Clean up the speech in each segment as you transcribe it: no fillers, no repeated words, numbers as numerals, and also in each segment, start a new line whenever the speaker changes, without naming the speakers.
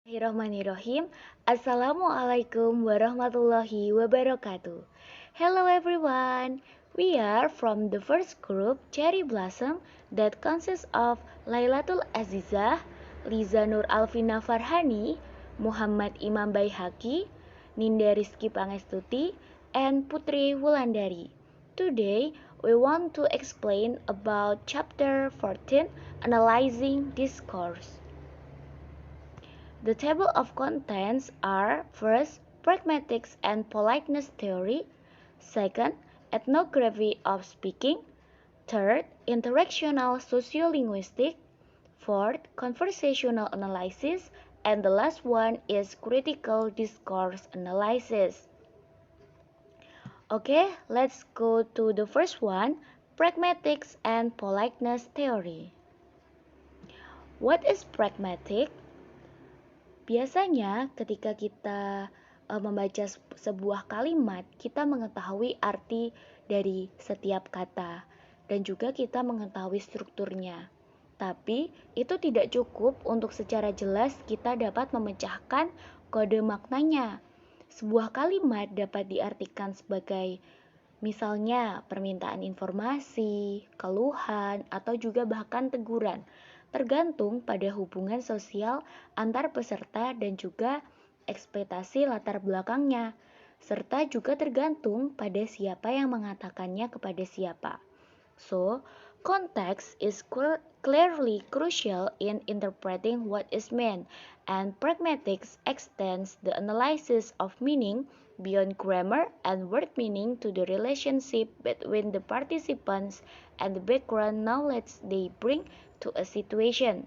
Bismillahirrahmanirrahim. Assalamualaikum warahmatullahi wabarakatuh. Hello everyone. We are from the first group Cherry Blossom that consists of Lailatul Azizah, Liza Nur Alvina Farhani, Muhammad Imam Baihaqi, Ninda Rizky Pangestuti, and Putri Wulandari. Today, we want to explain about chapter 14, Analyzing Discourse. The table of contents are first, pragmatics and politeness theory, second, ethnography of speaking, third, interactional sociolinguistic, fourth, conversational analysis, and the last one is critical discourse analysis. Okay, let's go to the first one, pragmatics and politeness theory. What is pragmatic? Biasanya ketika kita membaca sebuah kalimat, kita mengetahui arti dari setiap kata dan juga kita mengetahui strukturnya. Tapi itu tidak cukup untuk secara jelas kita dapat memecahkan kode maknanya. Sebuah kalimat dapat diartikan sebagai misalnya permintaan informasi, keluhan, atau juga bahkan teguran, tergantung pada hubungan sosial antar peserta dan juga ekspektasi latar belakangnya, serta juga tergantung pada siapa yang mengatakannya kepada siapa. So, context is clearly crucial in interpreting what is meant, and pragmatics extends the analysis of meaning beyond grammar and word meaning to the relationship between the participants and the background knowledge they bring to a situation.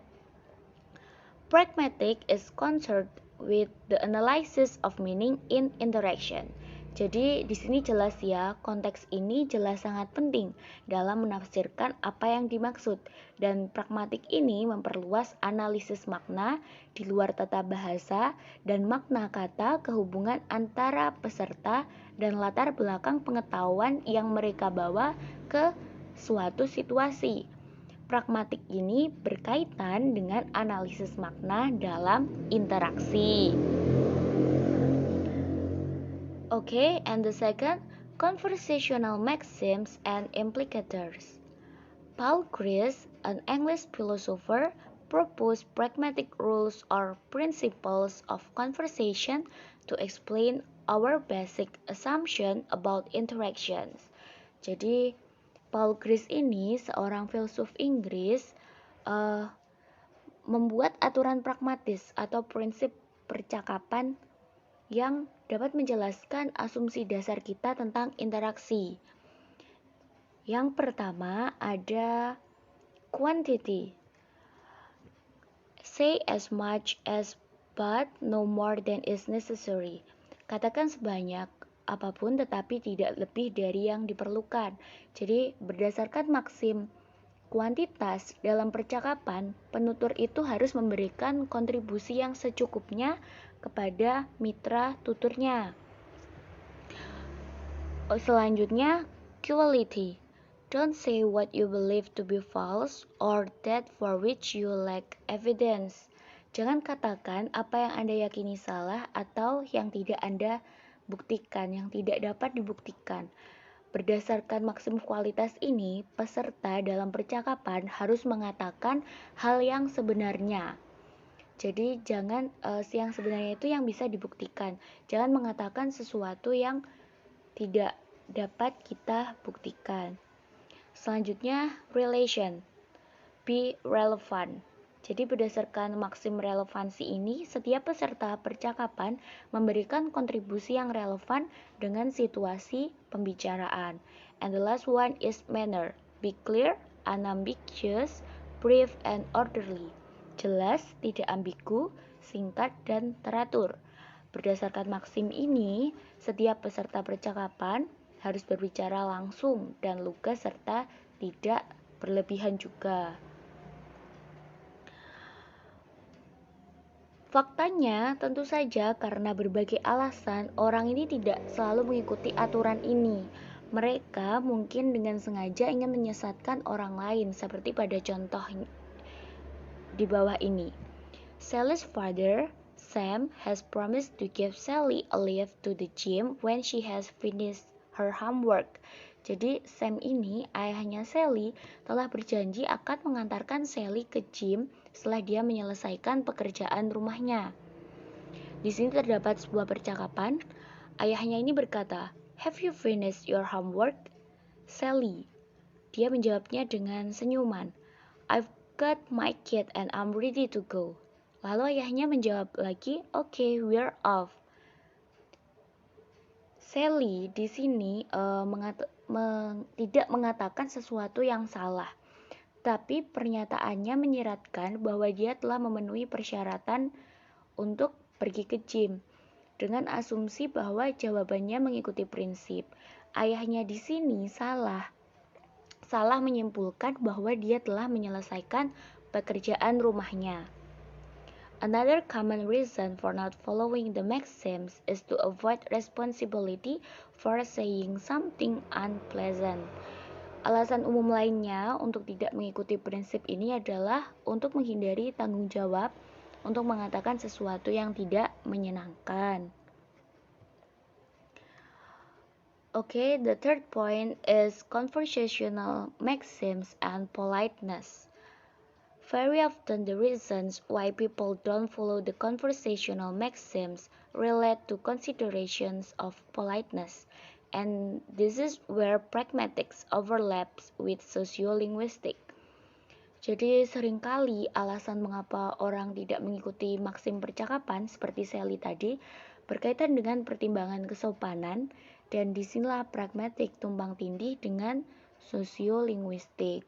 Pragmatic is concerned with the analysis of meaning in interaction. Jadi di sini jelas ya, konteks ini jelas sangat penting dalam menafsirkan apa yang dimaksud, dan pragmatik ini memperluas analisis makna di luar tata bahasa dan makna kata ke hubungan antara peserta dan latar belakang pengetahuan yang mereka bawa ke suatu situasi. Pragmatik ini berkaitan dengan analisis makna dalam interaksi. Okay, and the second, conversational maxims and implicators. Paul Gris, an English philosopher, proposed pragmatic rules or principles of conversation to explain our basic assumption about interactions. Jadi, Paul Gris ini seorang filsuf Inggris membuat aturan pragmatis atau prinsip percakapan yang dapat menjelaskan asumsi dasar kita tentang interaksi. Yang pertama ada quantity. Say as much as but no more than is necessary. Katakan sebanyak apapun tetapi tidak lebih dari yang diperlukan. Jadi berdasarkan maksim kuantitas dalam percakapan, penutur itu harus memberikan kontribusi yang secukupnya kepada mitra tuturnya. Selanjutnya, quality. Don't say what you believe to be false or that for which you lack evidence. Jangan katakan apa yang Anda yakini salah atau yang tidak Anda buktikan, yang tidak dapat dibuktikan. Berdasarkan maksim kualitas ini, peserta dalam percakapan harus mengatakan hal yang sebenarnya. Jadi jangan yang sebenarnya itu yang bisa dibuktikan. Jangan mengatakan sesuatu yang tidak dapat kita buktikan. Selanjutnya, relation. Be relevant. Jadi berdasarkan maksim relevansi ini, setiap peserta percakapan memberikan kontribusi yang relevan dengan situasi pembicaraan. And the last one is manner. Be clear, unambiguous, brief, and orderly. Jelas, tidak ambigu, singkat, dan teratur. Berdasarkan maksim ini, setiap peserta percakapan harus berbicara langsung dan lugas serta tidak berlebihan juga. Faktanya, tentu saja karena berbagai alasan, orang ini tidak selalu mengikuti aturan ini. Mereka mungkin dengan sengaja ingin menyesatkan orang lain, seperti pada contoh di bawah ini. Sally's father Sam has promised to give Sally a lift to the gym when she has finished her homework. Jadi Sam ini, ayahnya Sally, telah berjanji akan mengantarkan Sally ke gym setelah dia menyelesaikan pekerjaan rumahnya. Di sini terdapat sebuah percakapan. Ayahnya ini berkata, "Have you finished your homework, Sally?" Dia menjawabnya dengan senyuman, "I've got my kit and I'm ready to go." Lalu ayahnya menjawab lagi, "Okay, we're off." Sally di sini tidak mengatakan sesuatu yang salah, tapi pernyataannya menyiratkan bahwa dia telah memenuhi persyaratan untuk pergi ke gym, dengan asumsi bahwa jawabannya mengikuti prinsip. Ayahnya di sini salah menyimpulkan bahwa dia telah menyelesaikan pekerjaan rumahnya. Another common reason for not following the maxims is to avoid responsibility for saying something unpleasant. Alasan umum lainnya untuk tidak mengikuti prinsip ini adalah untuk menghindari tanggung jawab untuk mengatakan sesuatu yang tidak menyenangkan. Okay, the third point is conversational maxims and politeness. Very often the reasons why people don't follow the conversational maxims relate to considerations of politeness, and this is where pragmatics overlaps with sociolinguistic. Jadi seringkali alasan mengapa orang tidak mengikuti maksim percakapan seperti Sally tadi berkaitan dengan pertimbangan kesopanan, dan disinilah pragmatik tumpang tindih dengan sosiolinguistik.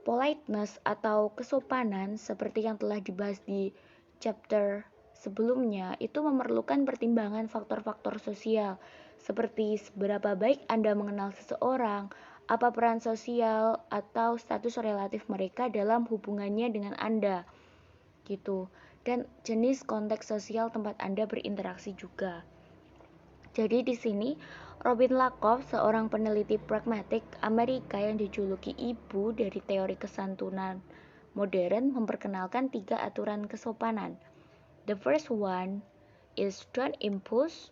Politeness atau kesopanan seperti yang telah dibahas di chapter sebelumnya itu memerlukan pertimbangan faktor-faktor sosial seperti seberapa baik Anda mengenal seseorang, apa peran sosial atau status relatif mereka dalam hubungannya dengan Anda gitu, dan jenis konteks sosial tempat Anda berinteraksi juga. Jadi di sini Robin Lakoff, seorang peneliti pragmatik Amerika yang dijuluki ibu dari teori kesantunan modern, memperkenalkan 3 aturan kesopanan. The first one is don't impose,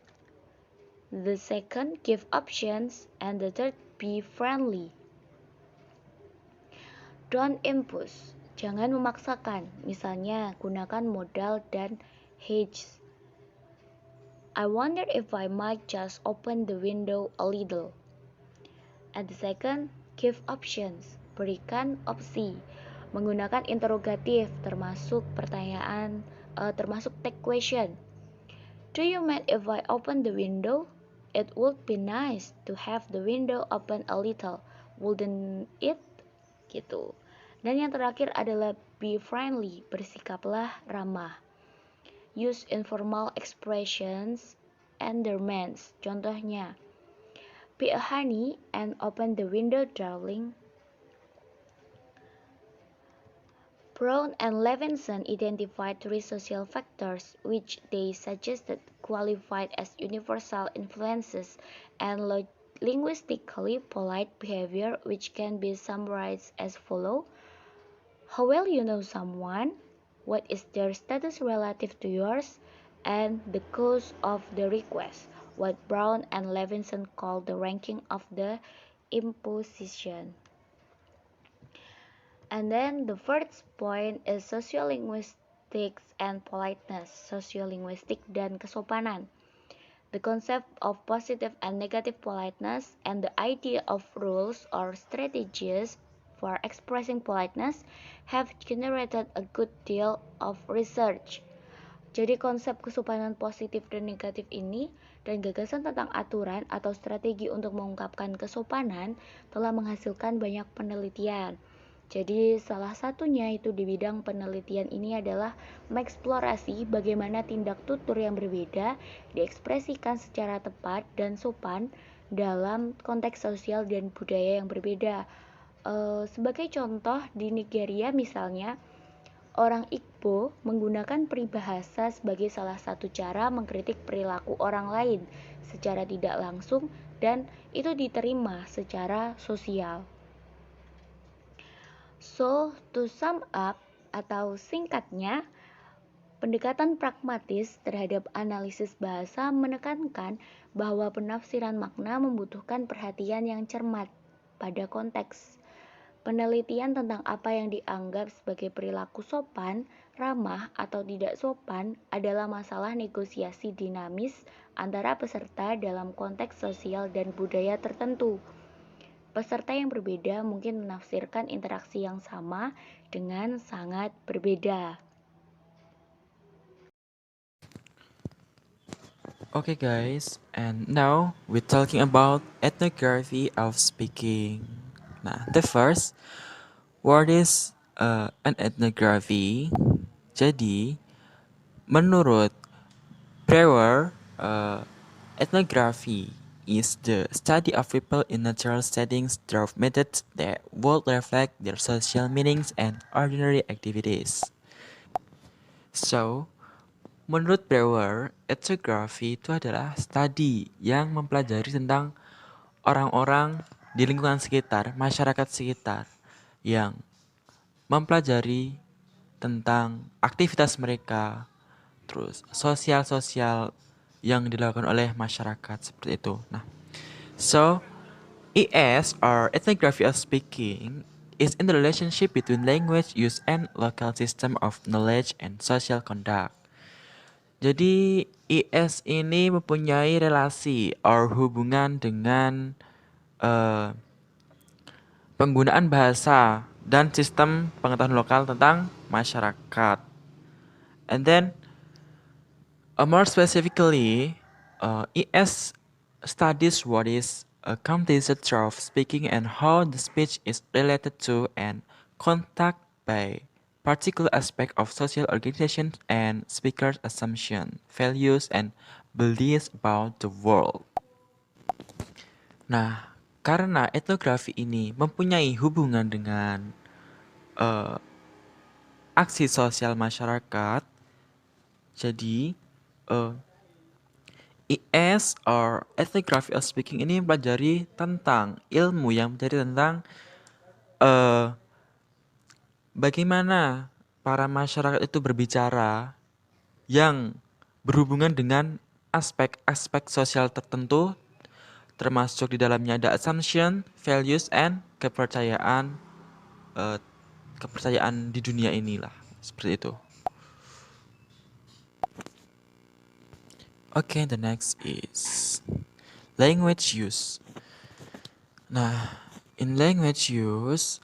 the second give options, and the third be friendly. Don't impose, jangan memaksakan, misalnya gunakan modal dan hedge. I wonder if I might just open the window a little. And the second, give options, berikan opsi, menggunakan interrogatif termasuk pertanyaan, termasuk tag question. Do you mind if I open the window? It would be nice to have the window open a little, wouldn't it? Gitu. Dan yang terakhir adalah be friendly, bersikaplah ramah. Use informal expressions and demands. Contohnya, be a honey and open the window, darling. Brown and Levinson identified 3 social factors which they suggested qualified as universal influences and linguistically polite behavior, which can be summarized as follows. How well you know someone, what is their status relative to yours, and the cause of the request, what Brown and Levinson call the ranking of the imposition. And then the first point is sociolinguistics and politeness, sociolinguistik dan kesopanan. The concept of positive and negative politeness and the idea of rules or strategies for expressing politeness have generated a good deal of research. Jadi konsep kesopanan positif dan negatif ini dan gagasan tentang aturan atau strategi untuk mengungkapkan kesopanan telah menghasilkan banyak penelitian. Jadi salah satunya itu di bidang penelitian ini adalah mengeksplorasi bagaimana tindak tutur yang berbeda diekspresikan secara tepat dan sopan dalam konteks sosial dan budaya yang berbeda. Sebagai contoh, di Nigeria misalnya, orang Igbo menggunakan peribahasa sebagai salah satu cara mengkritik perilaku orang lain secara tidak langsung, dan itu diterima secara sosial. So, to sum up atau singkatnya, Pendekatan pragmatis terhadap analisis bahasa menekankan bahwa penafsiran makna membutuhkan perhatian yang cermat pada konteks. Penelitian tentang apa yang dianggap sebagai perilaku sopan, ramah, atau tidak sopan adalah masalah negosiasi dinamis antara peserta dalam konteks sosial dan budaya tertentu. Peserta yang berbeda mungkin menafsirkan interaksi yang sama dengan sangat berbeda.
Okay, guys, and now we're talking about ethnography of speaking. Nah, the first, what is an ethnography? Jadi, menurut Brewer, ethnography is the study of people in natural settings through methods that would reflect their social meanings and ordinary activities. So, menurut Brewer, ethnography itu adalah studi yang mempelajari tentang orang-orang di lingkungan sekitar, masyarakat sekitar, yang mempelajari tentang aktivitas mereka, terus sosial-sosial yang dilakukan oleh masyarakat seperti itu. Nah, so ES or ethnography of speaking is in the relationship between language use and local system of knowledge and social conduct. Jadi IS ini mempunyai relasi or hubungan dengan uh, penggunaan bahasa dan sistem pengetahuan lokal tentang masyarakat. And then more specifically, ES studies what is a composite of speaking and how the speech is related to and contact by particular aspect of social organization and speakers' assumption, values, and beliefs about the world. Nah, karena etnografi ini mempunyai hubungan dengan uh, aksi sosial masyarakat, jadi IS or ethnography of speaking ini mempelajari tentang ilmu yang menjadi tentang uh, bagaimana para masyarakat itu berbicara yang berhubungan dengan aspek-aspek sosial tertentu, termasuk di dalamnya ada assumption, values, and uh, kepercayaan di dunia inilah seperti itu. Okay, the next is language use. Nah, in language use,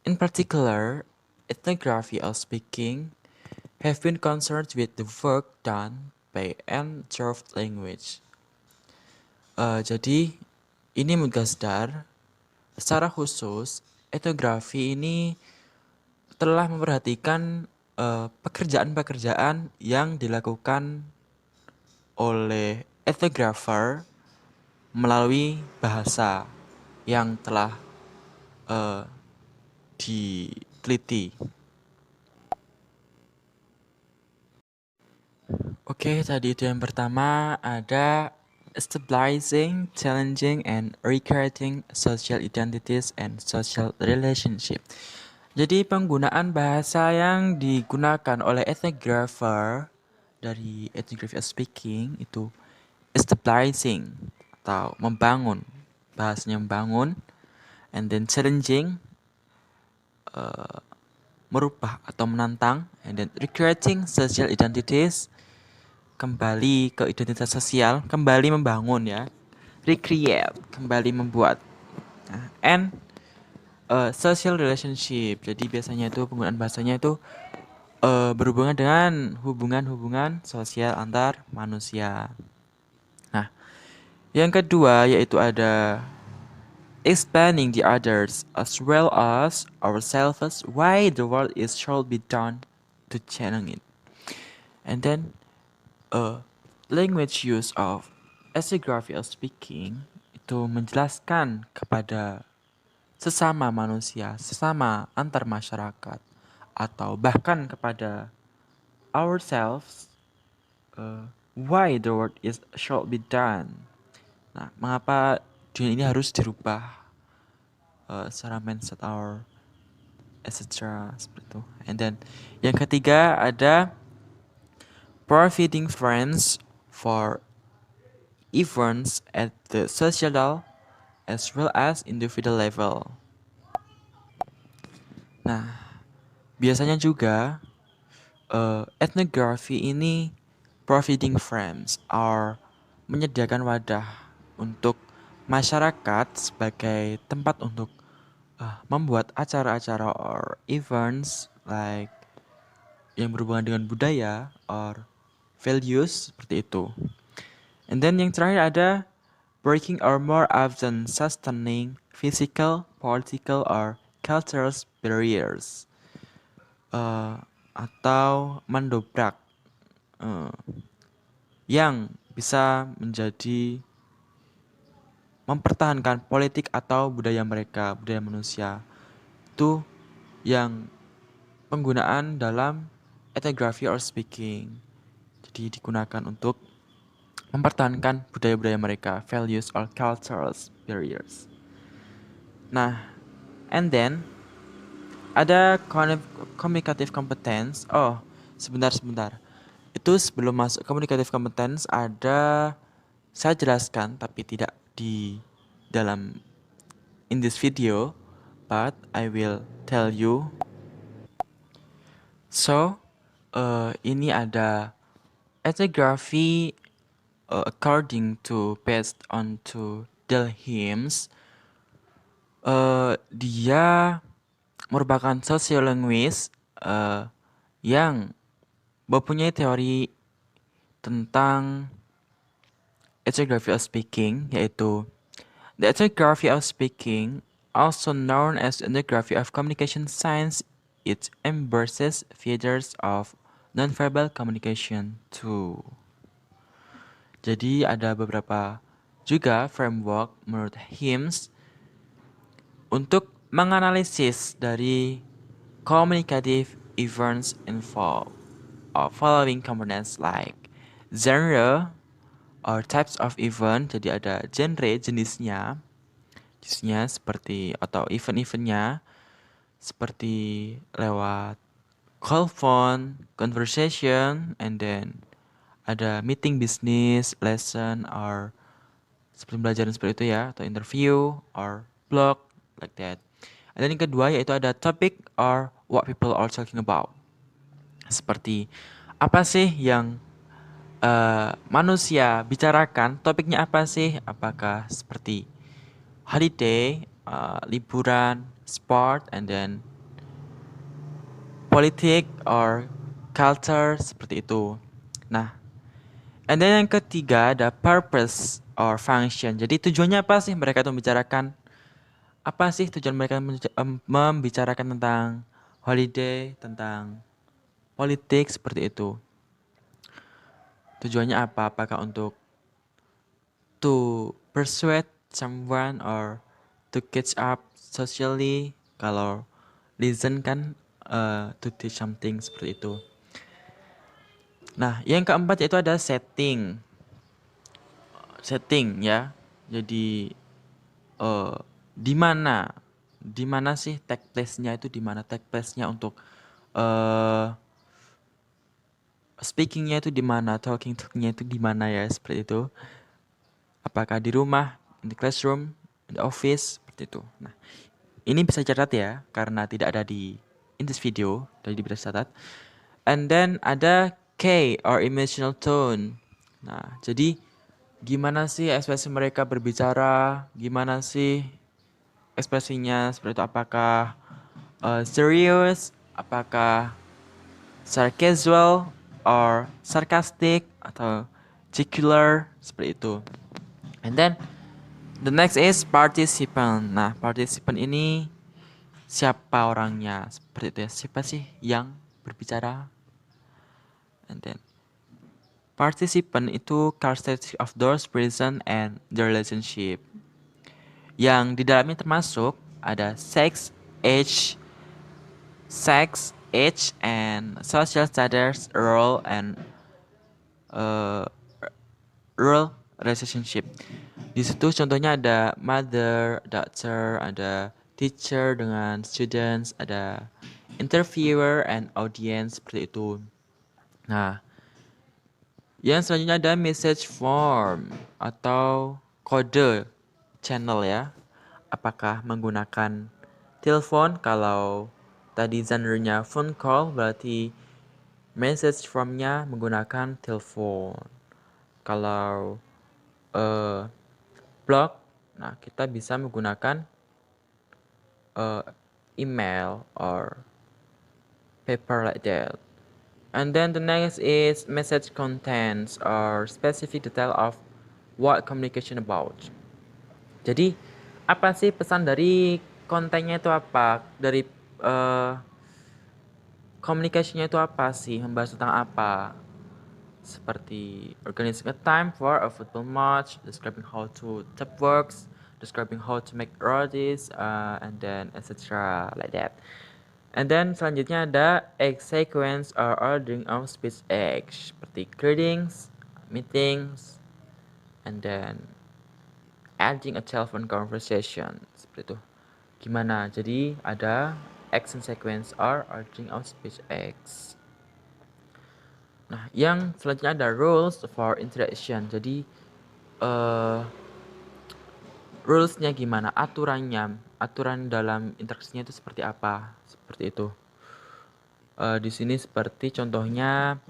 in particular, ethnography of speaking have been concerned with the work done by unserved language. Jadi, ini Mugasdar, secara khusus, etnografi ini telah memperhatikan pekerjaan-pekerjaan yang dilakukan oleh ethnographer melalui bahasa yang telah diteliti. Oke, tadi itu yang pertama ada stabilizing, challenging, and recreating social identities and social relationship. Jadi penggunaan bahasa yang digunakan oleh ethnographer dari ethnography of speaking itu stabilizing atau membangun, bahasanya membangun, and then challenging, merubah atau menantang, and then recreating social identities, kembali ke identitas sosial, kembali membangun ya, recreate, kembali membuat, nah, and social relationship. Jadi biasanya itu penggunaan bahasanya itu berhubungan dengan hubungan-hubungan sosial antar manusia. Nah, yang kedua yaitu ada expanding the others as well as ourselves, why the world is should be done to channel it. And then language use of ethnography of speaking itu menjelaskan kepada sesama manusia, sesama antar masyarakat, atau bahkan kepada ourselves, why the world is should be done. Nah, mengapa dunia ini harus dirubah secara mindset our etc. Seperti itu. And then yang ketiga ada providing friends for events at the societal as well as individual level. Nah, biasanya juga ethnography ini providing frames or menyediakan wadah untuk masyarakat sebagai tempat untuk membuat acara-acara or events like yang berhubungan dengan budaya or values seperti itu. And then yang terakhir ada breaking or more often sustaining physical, political, or cultural barriers. Atau mendobrak uh, yang bisa menjadi mempertahankan politik atau budaya mereka, budaya manusia. Itu yang penggunaan dalam ethnography or speaking. Jadi digunakan untuk mempertahankan budaya-budaya mereka, values or cultural barriers. Nah, and then ada communicative competence. Oh, sebentar. Itu sebelum masuk communicative competence ada saya jelaskan tapi tidak di dalam in this video, but I will tell you. So, ini ada ethnography according to based on to Delhims. Dia merupakan sosiolinguis yang mempunyai teori tentang ethnography of speaking, yaitu the ethnography of speaking, also known as ethnography of communication science, it embraces features of nonverbal communication too. Jadi ada beberapa juga framework menurut Hims untuk menganalisis dari communicative events involved of following components like genre or types of event. Jadi ada genre jenisnya seperti atau event-eventnya seperti lewat call phone, conversation, and then ada meeting business, lesson, or seperti pembelajaran seperti itu ya, atau interview, or blog, like that. Dan yang kedua yaitu ada topic or what people are talking about. Seperti apa sih yang manusia bicarakan, topiknya apa sih? Apakah seperti holiday, liburan, sport, and then politik or culture seperti itu. Nah, and then yang ketiga ada purpose or function. Jadi tujuannya apa sih mereka itu membicarakan? Apa sih tujuan mereka membicarakan tentang holiday, tentang politik seperti itu? Tujuannya apa? Apakah untuk to persuade someone or to catch up socially? Kalau listen kan to teach something seperti itu. Nah, yang keempat yaitu ada setting. Setting ya. Jadi di mana sih tag place-nya itu, di mana tag place-nya untuk speaking-nya itu di mana, talking-nya itu di mana ya, seperti itu. Apakah di rumah, in the classroom, in the office, seperti itu. Nah, ini bisa catat ya, karena tidak ada di in this video, jadi bisa catat. And then ada K or emotional tone. Nah, jadi gimana sih ekspresi mereka berbicara, gimana sih ekspresinya, seperti itu. Apakah serius, apakah sarcasm or sarcastic atau jocular, seperti itu. And then the next is participant. Nah, participant ini siapa orangnya, seperti itu ya. Siapa sih yang berbicara? And then participant itu characteristic of those present and the relationship. Yang di dalamnya termasuk ada sex, age, and social status, role, and role relationship. Di situ contohnya ada mother, daughter, ada teacher dengan students, ada interviewer and audience, seperti itu. Nah, yang selanjutnya ada message form atau kode channel ya. Apakah menggunakan telepon? Kalau tadi genre-nya phone call, berarti message formnya menggunakan telepon. Kalau blog, nah kita bisa menggunakan email or paper like that. And then the next is message contents or specific detail of what communication about. Jadi apa sih pesan dari kontennya itu apa? Dari komunikasinya itu apa sih? Membahas tentang apa? Seperti organizing a time for a football match, describing how to tap works, describing how to make roses, and then etc. like that. And then selanjutnya ada egg sequence or ordering of speech eggs seperti greetings, meetings, and then adding a telephone conversation seperti itu. Gimana? Jadi ada action sequence or ordering of speech eggs. Nah, yang selanjutnya ada rules for interaction. Jadi rulesnya gimana? Aturannya, aturan dalam interaksinya itu seperti apa? Seperti itu. Di sini seperti contohnya,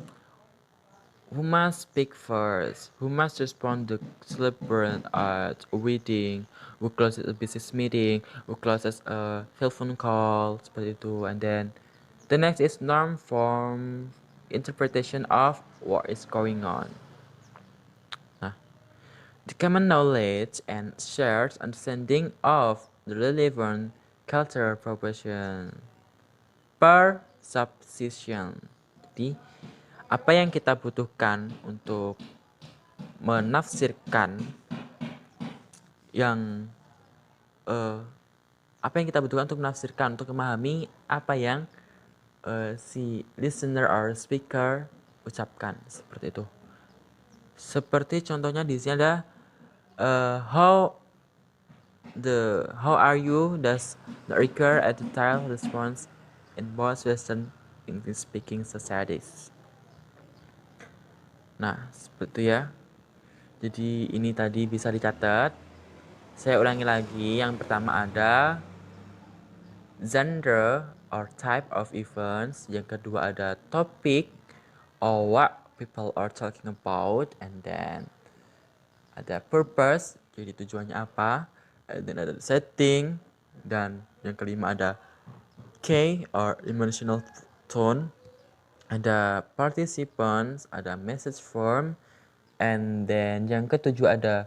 who must speak first? Who must respond to celebrant at a wedding? Who closes a business meeting? Who closes a telephone call? Seperti itu. And then the next is norm form interpretation of what is going on. Nah, the common knowledge and shared understanding of the relevant cultural proportion per subsection. Jadi, apa yang kita butuhkan untuk menafsirkan apa yang kita butuhkan untuk menafsirkan, untuk memahami apa yang si listener or speaker ucapkan, seperti itu. Seperti contohnya di sini ada how are you does not recur at the time response in most Western English speaking societies. Nah, seperti ya. Jadi ini tadi bisa dicatat. Saya ulangi lagi. Yang pertama ada genre or type of events. Yang kedua ada topic or what people are talking about, and then ada purpose, jadi tujuannya apa, and then ada setting, dan yang kelima ada K or emotional tone, ada participants, ada message form, and then yang ketujuh ada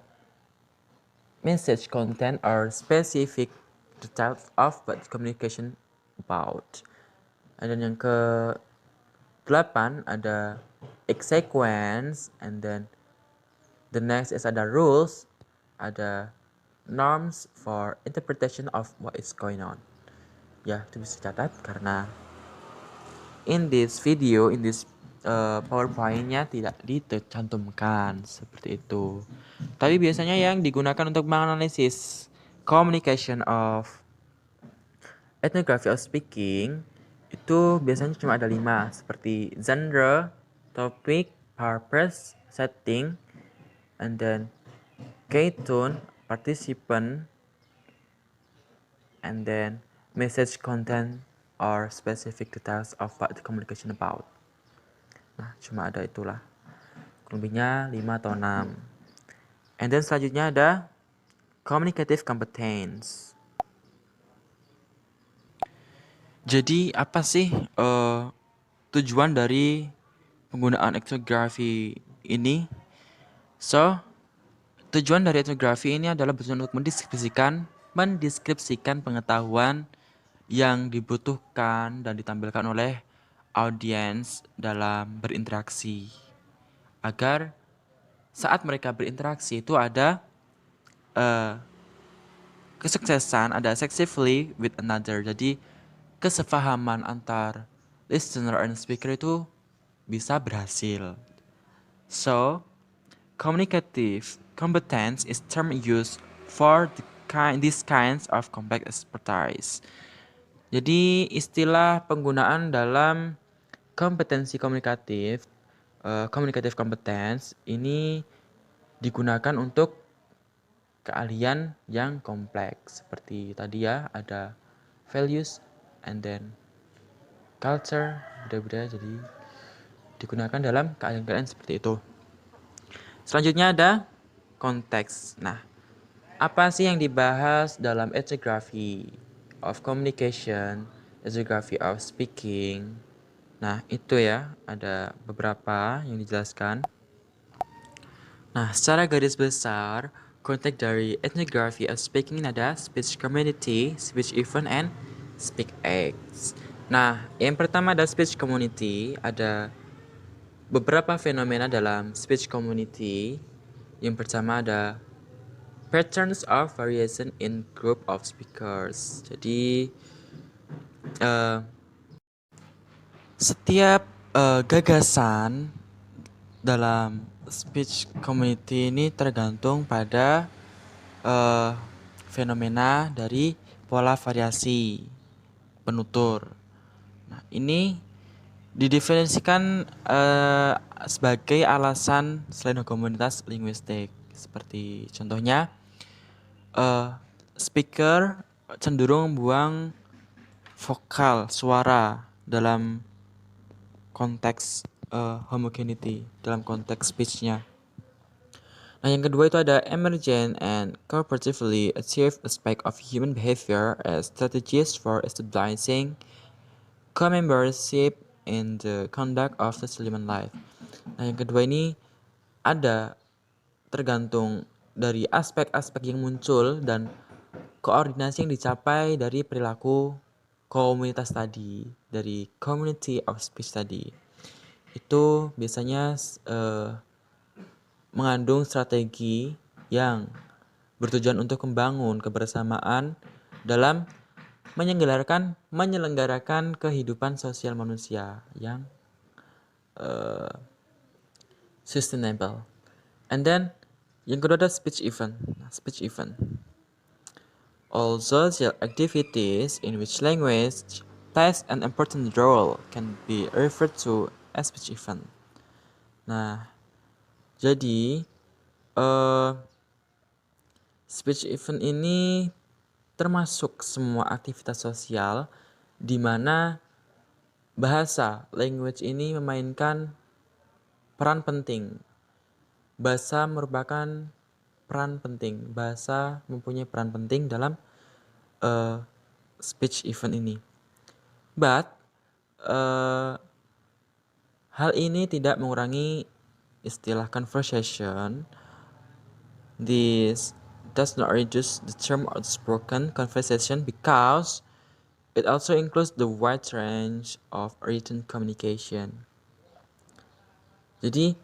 message content or specific details of what communication about. And then yang ke-8 ada sequence, and then the next is ada rules, ada norms for interpretation of what is going on. Ya, itu bisa dicatat karena in this video, in this PowerPoint-nya tidak dicantumkan seperti itu. Tapi biasanya yang digunakan untuk menganalisis communication of ethnography of speaking itu biasanya cuma ada 5, seperti genre, topic, purpose, setting, and then K-tone, participant, and then message content or specific details of what the communication about. Nah, cuma ada itulah. Lebihnya 5 atau 6. And then selanjutnya ada communicative competence. Jadi apa sih tujuan dari penggunaan etnografi ini? So, tujuan dari etnografi ini adalah untuk mendeskripsikan pengetahuan yang dibutuhkan dan ditampilkan oleh audiens dalam berinteraksi, agar saat mereka berinteraksi itu ada kesuksesan, ada successfully with another. Jadi kesepahaman antar listener and speaker itu bisa berhasil. So, communicative competence is term used for the these kinds of complex expertise. Jadi istilah penggunaan dalam kompetensi komunikatif, communicative competence ini digunakan untuk keahlian yang kompleks. Seperti tadi ya, ada values and then culture, budaya-budaya, jadi digunakan dalam keahlian-keahlian seperti itu. Selanjutnya ada konteks. Nah, apa sih yang dibahas dalam ethnography of communication, ethnography of speaking? Nah, itu ya, ada beberapa yang dijelaskan. Nah, secara garis besar, konteks dari ethnography of speaking ada speech community, speech event, and speak acts. Nah, yang pertama ada speech community, ada beberapa fenomena dalam speech community. Yang pertama ada patterns of variation in group of speakers. Jadi setiap gagasan dalam speech community ini tergantung pada fenomena dari pola variasi penutur. Nah, ini didefinisikan sebagai alasan selain komunitas linguistik. Seperti contohnya, speaker cenderung membuang vokal suara dalam konteks homogeneity, dalam konteks speech-nya. Nah, yang kedua itu ada emergent and cooperatively achieved aspect of human behavior as strategies for establishing co-membership in the conduct of the human life. Nah, yang kedua ini ada tergantung dari aspek-aspek yang muncul dan koordinasi yang dicapai dari perilaku komunitas tadi, dari community of speech tadi. Itu biasanya mengandung strategi yang bertujuan untuk membangun kebersamaan dalam menyelenggarakan kehidupan sosial manusia yang sustainable. And then yang kedua ada speech event. Speech event. All social activities in which language plays an important role can be referred to as speech event. Nah, jadi speech event ini termasuk semua aktivitas sosial di mana bahasa, language ini memainkan peran penting. Bahasa merupakan peran penting. Bahasa mempunyai peran penting dalam speech event ini. But hal ini tidak mengurangi istilah conversation. This does not reduce the term outspoken conversation because it also includes the wide range of written communication. Jadi,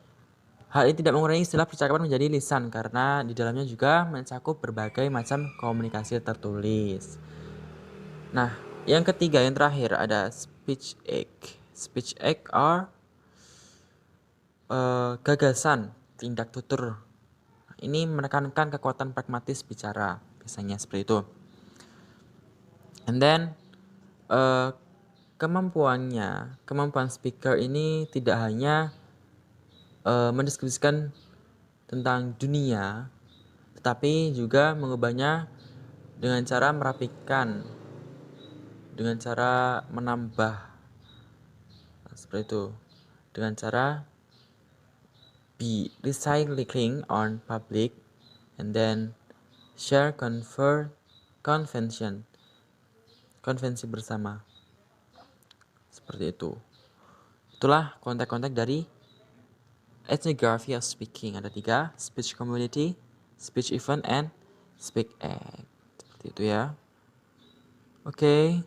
hal ini tidak mengurangi istilah percakapan menjadi lisan karena di dalamnya juga mencakup berbagai macam komunikasi tertulis. Nah, yang ketiga, yang terakhir ada speech act. Speech act are gagasan, tindak tutur. Ini menekankan kekuatan pragmatis bicara, biasanya seperti itu. And then kemampuan speaker ini tidak hanya mendeskripsikan tentang dunia, tetapi juga mengubahnya dengan cara merapikan, dengan cara menambah, seperti itu, dengan cara be recycling on public and then share konvensi bersama, seperti itu. Itulah konteks-konteks dari ethnography of speaking. Ada 3, speech community, speech event, and speak act. Seperti itu ya. Oke,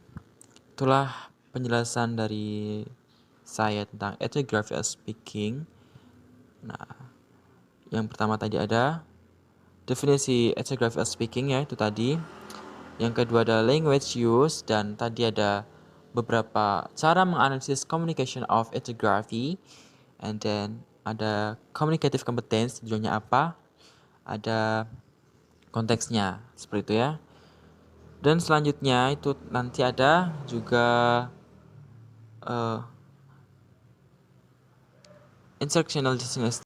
itulah penjelasan dari saya tentang ethnography of speaking. Nah, yang pertama tadi ada definisi ethnography of speaking ya, itu tadi. Yang kedua ada language use, dan tadi ada beberapa cara menganalisis communication of ethnography. And then ada communicative competence, tujuannya apa. Ada konteksnya, seperti itu ya. Dan selanjutnya itu nanti ada juga uh, instructional listening.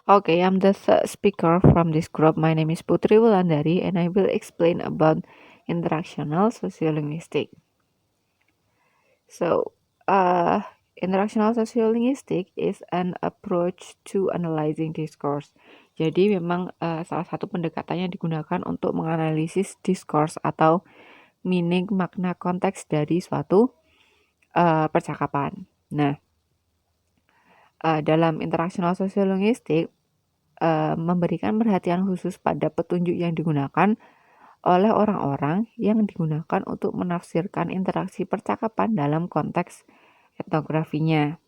Okay, I'm the third speaker from this group. My name is Putri Wulandari and I will explain about interactional sociolinguistic. So, interactional sociolinguistic is an approach to analyzing discourse. Jadi memang salah satu pendekatannya digunakan untuk menganalisis discourse atau meaning makna konteks dari suatu percakapan. Nah, dalam interactional sociolinguistic memberikan perhatian khusus pada petunjuk yang digunakan oleh orang-orang yang digunakan untuk menafsirkan interaksi percakapan dalam konteks etnografinya.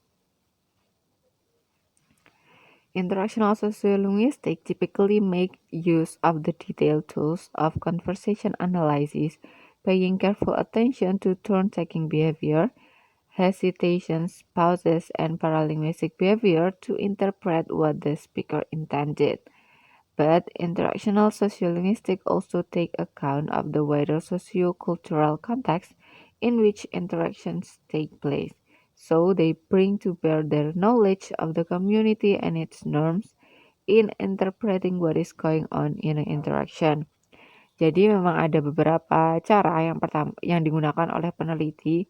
Interactional sociolinguistics typically make use of the detailed tools of conversation analysis, paying careful attention to turn-taking behavior, hesitations, pauses, and paralinguistic behavior to interpret what the speaker intended. But interactional sociolinguistics also take account of the wider sociocultural context in which interactions take place. So they bring to bear their knowledge of the community and its norms in interpreting what is going on in an interaction. Jadi memang ada beberapa cara yang pertama yang digunakan oleh peneliti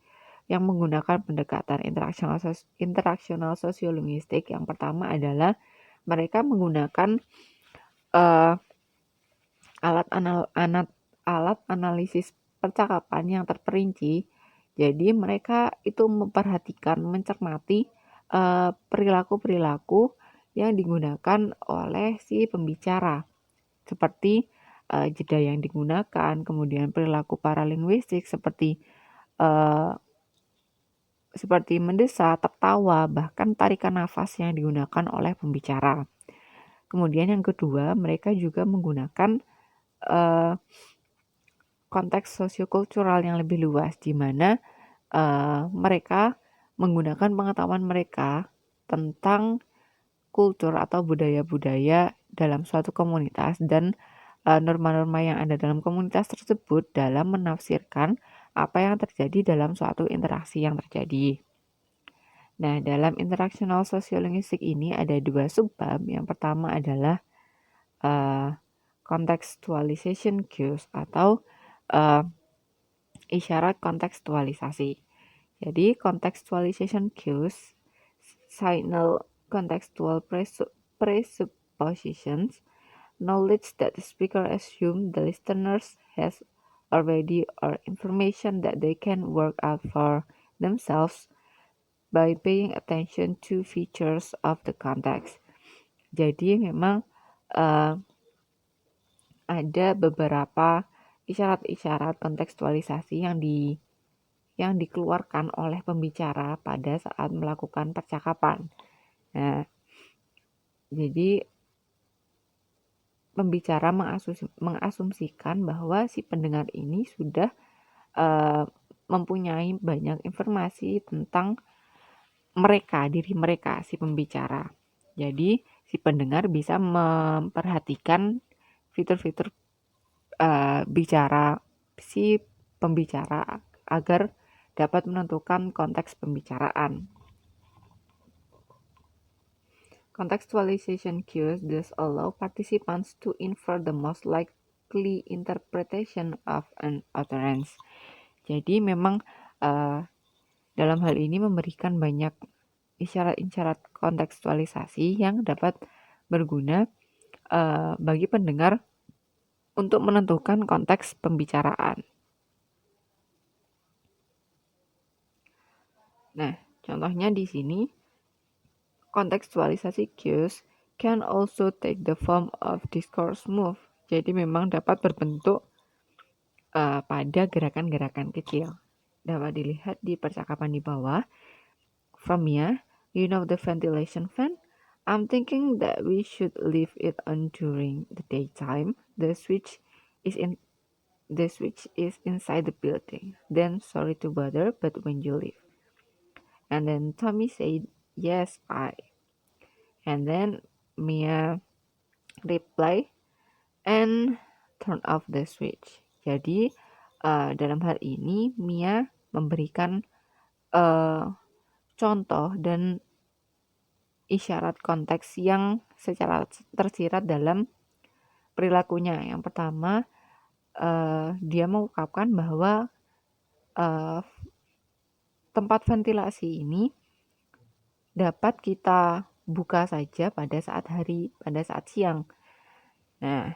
yang menggunakan pendekatan interactional sociolinguistik. Yang pertama adalah mereka menggunakan uh, alat analisis percakapan yang terperinci. Jadi mereka itu memperhatikan, mencermati perilaku-perilaku yang digunakan oleh si pembicara, seperti jeda yang digunakan, kemudian perilaku paralinguistik seperti mendesak, tertawa, bahkan tarikan nafas yang digunakan oleh pembicara. Kemudian yang kedua, mereka juga menggunakan konteks sosiokultural yang lebih luas, di mana mereka menggunakan pengetahuan mereka tentang kultur atau budaya-budaya dalam suatu komunitas dan norma-norma yang ada dalam komunitas tersebut dalam menafsirkan apa yang terjadi dalam suatu interaksi yang terjadi. Nah, dalam interactional sociolinguistic ini ada dua subbab. Yang pertama adalah contextualization cues atau isyarat kontekstualisasi. Jadi, contextualization cues, signal contextual presuppositions, knowledge that the speaker assumes the listeners has already or information that they can work out for themselves by paying attention to features of the context. Jadi memang ada beberapa isyarat-isyarat kontekstualisasi yang dikeluarkan oleh pembicara pada saat melakukan percakapan. Nah, jadi pembicara mengasumsikan bahwa si pendengar ini sudah mempunyai banyak informasi tentang diri mereka, si pembicara. Jadi, si pendengar bisa memperhatikan fitur-fitur bicara si pembicara agar dapat menentukan konteks pembicaraan. Contextualization cues thus allow participants to infer the most likely interpretation of an utterance. Jadi memang dalam hal ini memberikan banyak isyarat-isyarat kontekstualisasi yang dapat berguna bagi pendengar untuk menentukan konteks pembicaraan. Nah, contohnya di sini, kontekstualisasi cues can also take the form of discourse move. Jadi memang dapat berbentuk pada gerakan-gerakan kecil. Dapat dilihat di percakapan di bawah. From Mia, you know the ventilation fan? I'm thinking that we should leave it on during the daytime. The switch is inside the building. Then sorry to bother, but when you leave. And then Tommy said, yes, I. And then Mia replied, and turn off the switch. Jadi dalam hal ini Mia memberikan contoh dan isyarat konteks yang secara tersirat dalam perilakunya. Yang pertama, dia mengungkapkan bahwa tempat ventilasi ini dapat kita buka saja pada saat siang. Nah,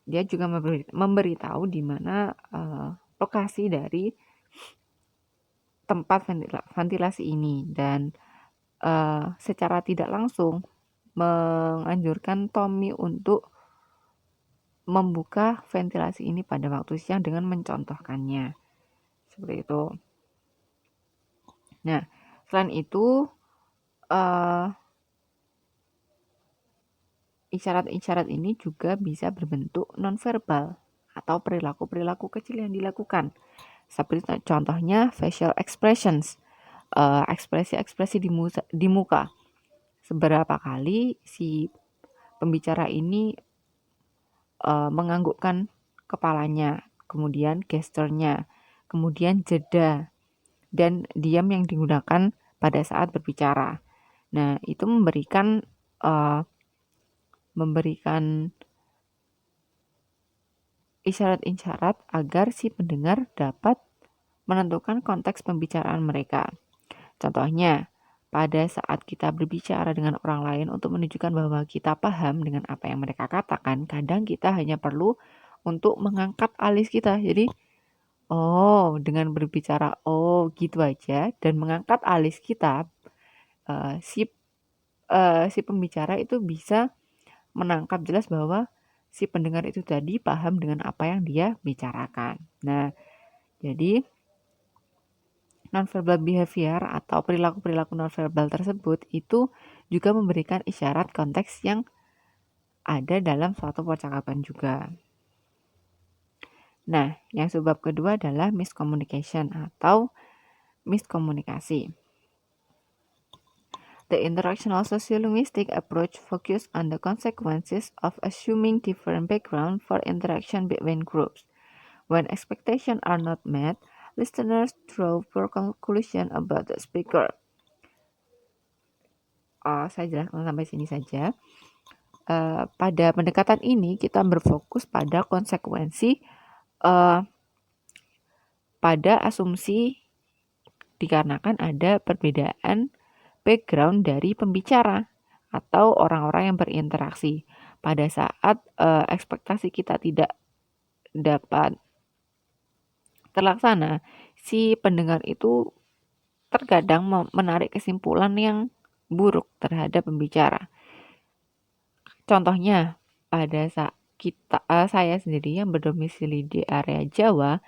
dia juga memberitahu di mana lokasi dari tempat ventilasi ini dan secara tidak langsung menganjurkan Tommy untuk membuka ventilasi ini pada waktu siang dengan mencontohkannya. Seperti itu. Nah, selain itu isyarat-isyarat ini juga bisa berbentuk nonverbal atau perilaku-perilaku kecil yang dilakukan. Seperti contohnya facial expressions, ekspresi-ekspresi di muka. Seberapa kali si pembicara ini menganggukkan kepalanya, kemudian gesturnya, kemudian jeda, dan diam yang digunakan pada saat berbicara. Nah, itu memberikan isyarat-isyarat agar si pendengar dapat menentukan konteks pembicaraan mereka. Contohnya, pada saat kita berbicara dengan orang lain untuk menunjukkan bahwa kita paham dengan apa yang mereka katakan, kadang kita hanya perlu untuk mengangkat alis kita. Jadi, dengan berbicara gitu aja dan mengangkat alis kita, si pembicara itu bisa menangkap jelas bahwa si pendengar itu tadi paham dengan apa yang dia bicarakan. Nah, jadi nonverbal behavior atau perilaku-perilaku nonverbal tersebut itu juga memberikan isyarat konteks yang ada dalam suatu percakapan juga. Nah, yang sebab kedua adalah miscommunication atau miskomunikasi. The interactional sociolinguistic approach focuses on the consequences of assuming different background for interaction between groups. When expectations are not met, listeners draw poor conclusion about the speaker. Saya jelaskan sampai sini saja. Pada pendekatan ini kita berfokus pada konsekuensi pada asumsi dikarenakan ada perbedaan background dari pembicara atau orang-orang yang berinteraksi. Pada saat ekspektasi kita tidak dapat terlaksana, si pendengar itu terkadang menarik kesimpulan yang buruk terhadap pembicara. Contohnya, pada saat saya sendiri yang berdomisili di area Jawa,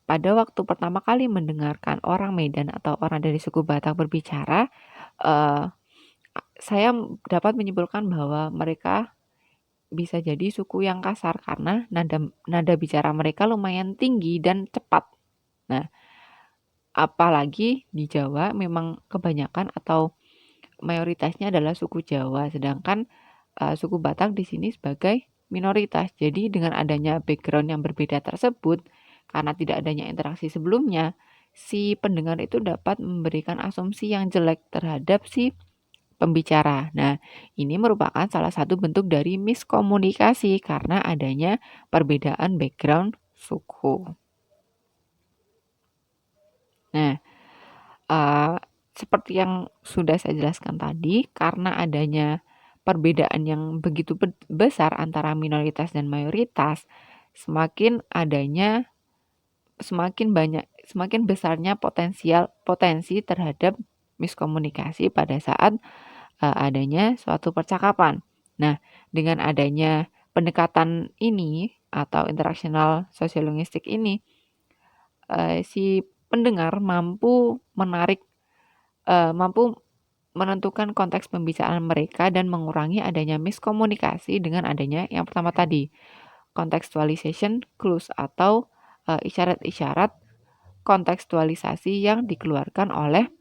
pada waktu pertama kali mendengarkan orang Medan atau orang dari suku Batak berbicara, saya dapat menyimpulkan bahwa mereka bisa jadi suku yang kasar karena nada bicara mereka lumayan tinggi dan cepat. Nah, apalagi di Jawa memang kebanyakan atau mayoritasnya adalah suku Jawa, sedangkan suku Batak di sini sebagai minoritas. Jadi dengan adanya background yang berbeda tersebut, karena tidak adanya interaksi sebelumnya, si pendengar itu dapat memberikan asumsi yang jelek terhadap si pembicara. Nah, ini merupakan salah satu bentuk dari miskomunikasi karena adanya perbedaan background suku. Nah, seperti yang sudah saya jelaskan tadi, karena adanya perbedaan yang begitu besar antara minoritas dan mayoritas, semakin besarnya potensi terhadap miskomunikasi pada saat adanya suatu percakapan. Nah, dengan adanya pendekatan ini atau interactional sociolinguistic ini, si pendengar mampu menentukan konteks pembicaraan mereka dan mengurangi adanya miskomunikasi dengan adanya yang pertama tadi, contextualization clues atau isyarat-isyarat kontekstualisasi yang dikeluarkan oleh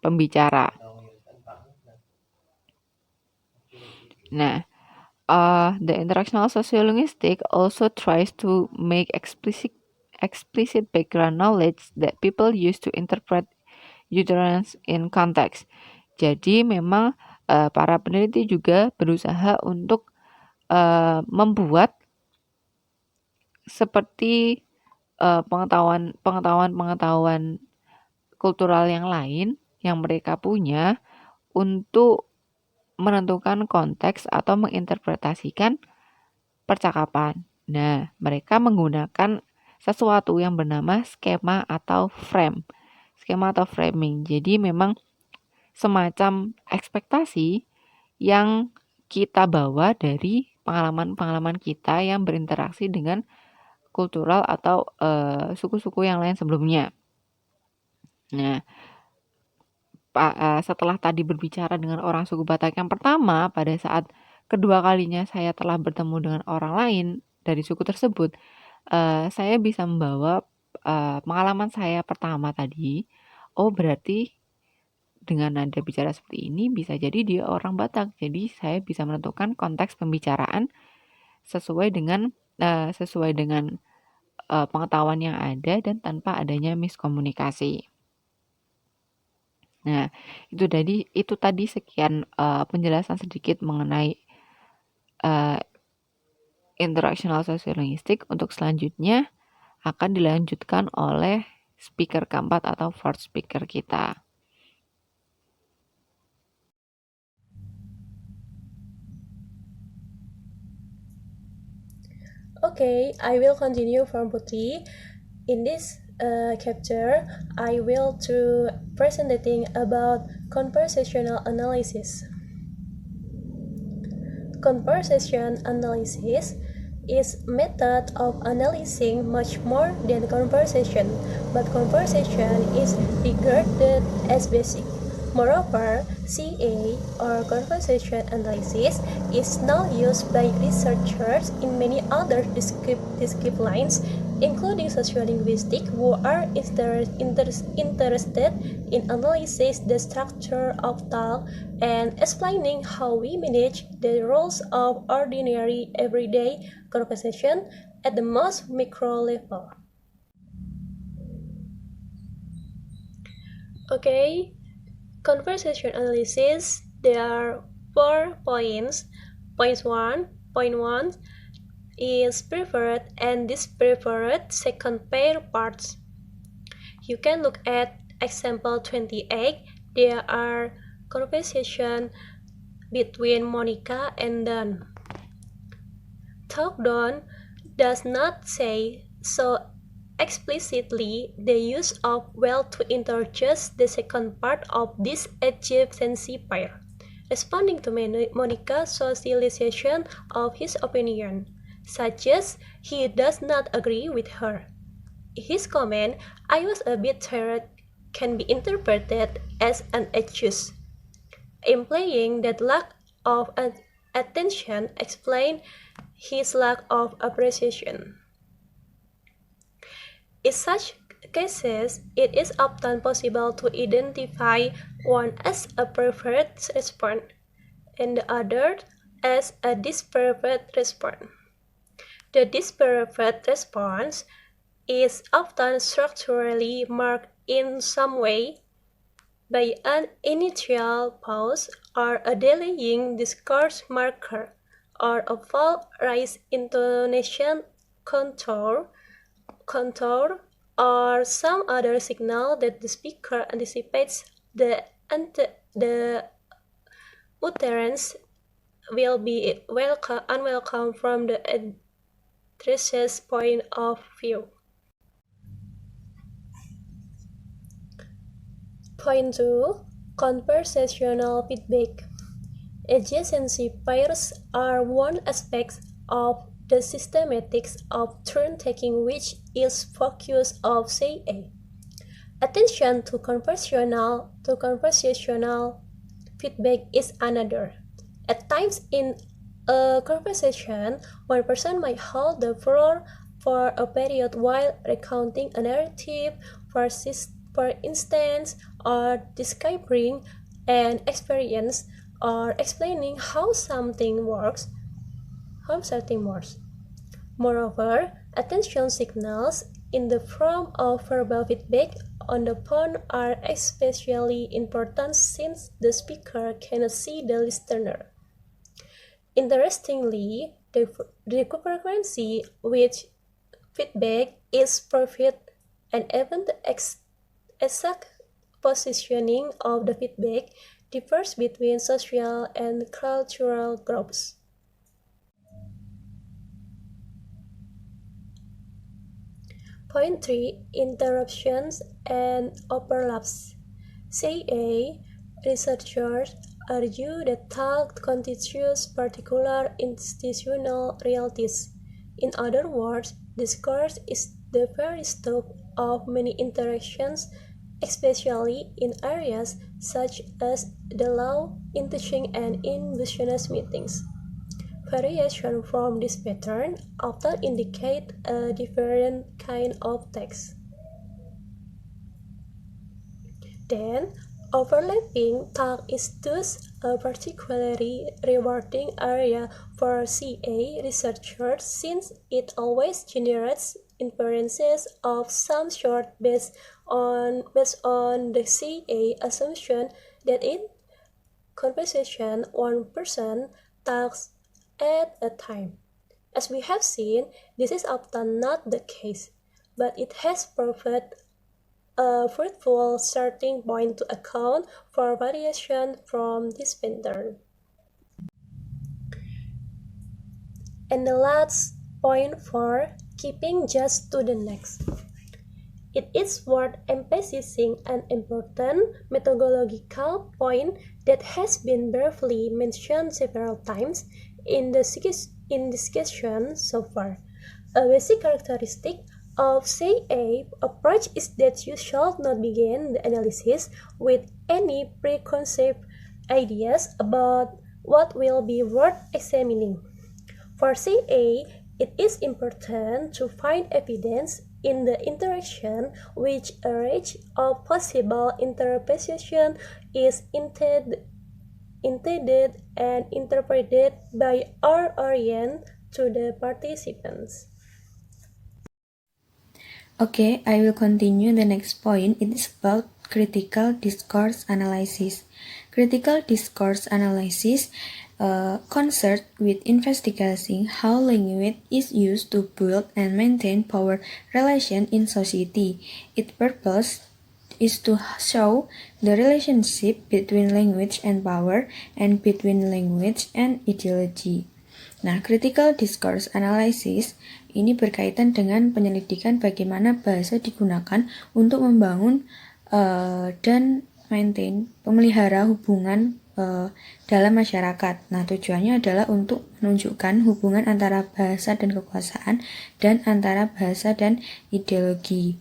pembicara. Nah, The interactional sociolinguistic also tries to make explicit background knowledge that people use to interpret utterance in context. Jadi memang para peneliti juga berusaha untuk membuat seperti pengetahuan kultural yang lain yang mereka punya untuk menentukan konteks atau menginterpretasikan percakapan. Nah, mereka menggunakan sesuatu yang bernama skema atau frame. Skema atau framing. Jadi memang semacam ekspektasi yang kita bawa dari pengalaman-pengalaman kita yang berinteraksi dengan kultural atau suku-suku yang lain sebelumnya. Nah, setelah tadi berbicara dengan orang suku Batak yang pertama, pada saat kedua kalinya saya telah bertemu dengan orang lain dari suku tersebut, saya bisa membawa pengalaman saya pertama tadi. Oh, berarti dengan nada bicara seperti ini bisa jadi dia orang Batak. Jadi saya bisa menentukan konteks pembicaraan sesuai dengan pengetahuan yang ada dan tanpa adanya miskomunikasi. Nah, itu tadi sekian penjelasan sedikit mengenai interactional sociolinguistic. Untuk selanjutnya akan dilanjutkan oleh speaker keempat atau fourth speaker kita.
Okay, I will continue from Putri. In this chapter, I will to presenting about conversational analysis. Conversation analysis is method of analyzing much more than conversation, but conversation is regarded as basic. Moreover, CA or conversation analysis is now used by researchers in many other disciplines, including sociolinguistics, who are interested in analyzing the structure of talk and explaining how we manage the roles of ordinary everyday conversation at the most micro level. Okay. Conversation analysis, there are 4 points. Point one is preferred and dispreferred second pair parts. You can look at example 28. There are conversation between Monica and Don. Talk Don does not say so explicitly the use of well to introduce the second part of this adjacency pair, responding to Monica's socialization of his opinion, such as he does not agree with her. His comment, "I was a bit tired," can be interpreted as an excuse, implying that lack of attention explains his lack of appreciation. In such cases, it is often possible to identify one as a preferred response and the other as a dispreferred response. The dispreferred response is often structurally marked in some way by an initial pause or a delaying discourse marker or a full rise intonation contour or some other signal that the speaker anticipates the utterance will be unwelcome from the addresser's point of view. Point 2. Conversational feedback. Adjacency pairs are one aspect of the systematics of turn-taking which is focus of CA. Attention to conversational feedback is another. At times in a conversation, one person might hold the floor for a period while recounting a narrative, for instance, or describing an experience or explaining how something works. comforting words. Moreover, attention signals in the form of verbal feedback on the phone are especially important since the speaker cannot see the listener. Interestingly, the frequency which feedback is provided and even the exact positioning of the feedback differs between social and cultural groups. Point 3. Interruptions and overlaps. CA researchers argue that talk constitutes particular institutional realities. In other words, discourse is the very stuff of many interactions, especially in areas such as the law, in teaching, and in business meetings. Variation from this pattern often indicate a different kind of text. Then, overlapping talk is thus a particularly rewarding area for CA researchers since it always generates inferences of some sort based on the CA assumption that in conversation one person talks at a time. As we have seen, this is often not the case, but it has proved a fruitful starting point to account for variation from this pattern. And the last point for keeping just to the next. It is worth emphasizing an important methodological point that has been briefly mentioned several times in the discussion so far. A basic characteristic of CA approach is that you should not begin the analysis with any preconceived ideas about what will be worth examining. For CA, it is important to find evidence in the interaction which a range of possible interpretation is intended and interpreted by or orient to the participants.
Okay, I will continue the next point. It is about critical discourse analysis. Critical discourse analysis concerned with investigating how language is used to build and maintain power relations in society. Its purpose is to show the relationship between language and power and between language and ideology. Nah, critical discourse analysis ini berkaitan dengan penyelidikan bagaimana bahasa digunakan untuk membangun dan memelihara hubungan dalam masyarakat. Nah, tujuannya adalah untuk menunjukkan hubungan antara bahasa dan kekuasaan dan antara bahasa dan ideologi.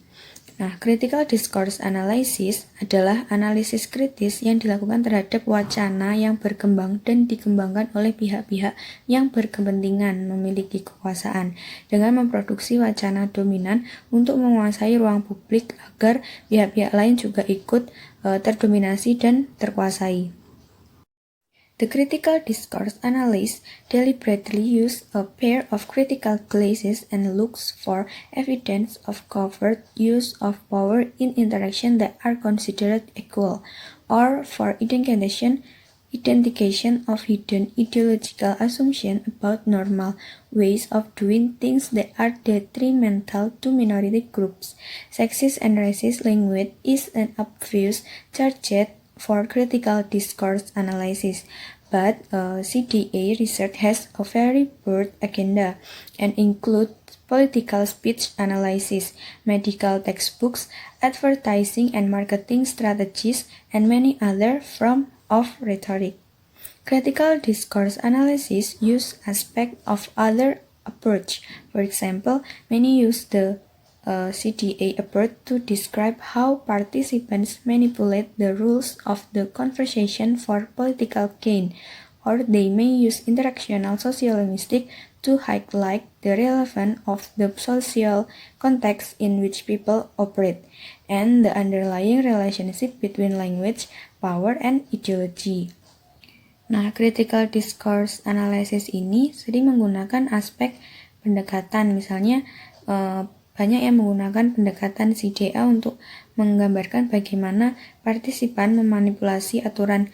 Nah, critical discourse analysis adalah analisis kritis yang dilakukan terhadap wacana yang berkembang dan dikembangkan oleh pihak-pihak yang berkepentingan memiliki kekuasaan dengan memproduksi wacana dominan untuk menguasai ruang publik agar pihak-pihak lain juga ikut terdominasi dan terkuasai. The critical discourse analyst deliberately uses a pair of critical glasses and looks for evidence of covert use of power in interactions that are considered equal, or for identification of hidden ideological assumptions about normal ways of doing things that are detrimental to minority groups. Sexist and racist language is an obvious target for critical discourse analysis, but CDA research has a very broad agenda and includes political speech analysis, medical textbooks, advertising and marketing strategies, and many other forms of rhetoric. Critical discourse analysis use aspects of other approach. For example, many use the CDA approach to describe how participants manipulate the rules of the conversation for political gain, or they may use interactional sociolinguistics to highlight the relevance of the social context in which people operate, and the underlying relationship between language, power, and ideology. Nah, critical discourse analysis ini sering menggunakan aspek pendekatan. Misalnya, banyak yang menggunakan pendekatan CDA untuk menggambarkan bagaimana partisipan memanipulasi aturan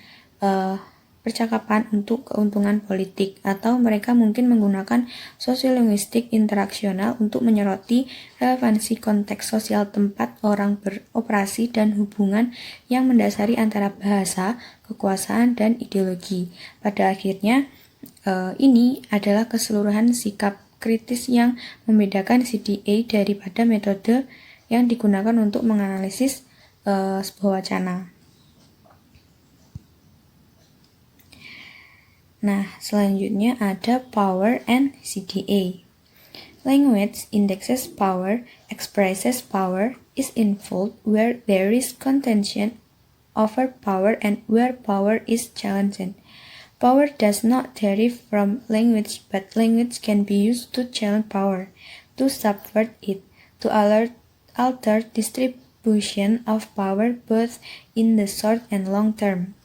percakapan untuk keuntungan politik, atau mereka mungkin menggunakan sosiolinguistik interaksional untuk menyoroti relevansi konteks sosial tempat orang beroperasi dan hubungan yang mendasari antara bahasa, kekuasaan, dan ideologi. Pada akhirnya, ini adalah keseluruhan sikap kritis yang membedakan CDA daripada metode yang digunakan untuk menganalisis sebuah wacana. Nah, selanjutnya ada power and CDA. Language indexes power, expresses power, is involved where there is contention over power and where power is challenged. Power does not derive from language, but language can be used to challenge power, to subvert it, to alter distribution of power both in the short and long term.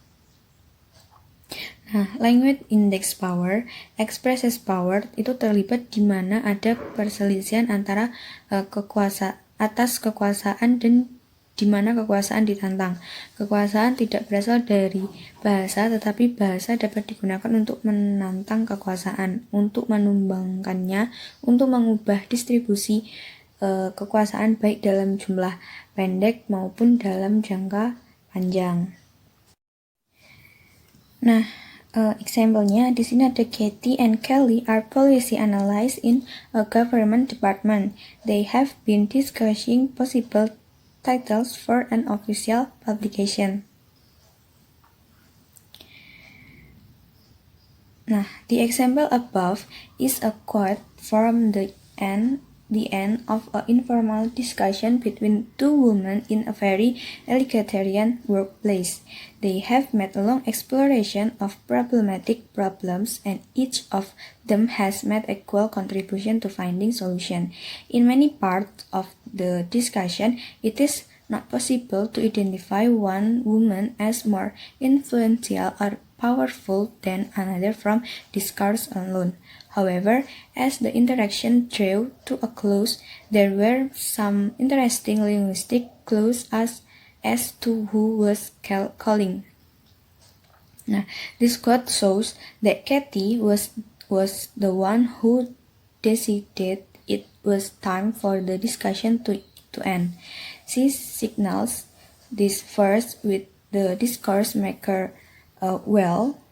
Nah, language index power, expresses power itu terlibat di mana ada perselisihan antara kekuasaan dan di mana kekuasaan ditantang. Kekuasaan tidak berasal dari bahasa, tetapi bahasa dapat digunakan untuk menantang kekuasaan, untuk menumbangkannya, untuk mengubah distribusi kekuasaan baik dalam jumlah pendek maupun dalam jangka panjang. Nah, example-nya di sini ada Katie and Kelly are policy analysts in a government department. They have been discussing possible titles for an official publication. Nah, the example above is a quote from the end of an informal discussion between two women in a very egalitarian workplace. They have made a long exploration of problematic problems, and each of them has made equal contribution to finding solution. In many parts of the discussion, it is not possible to identify one woman as more influential or powerful than another from discourse alone. However, as the interaction drew to a close, there were some interesting linguistic clues as to who was calling. Nah, this quote shows that Katie was the one who decided it was time for the discussion to end. She signals this first with the discourse maker well,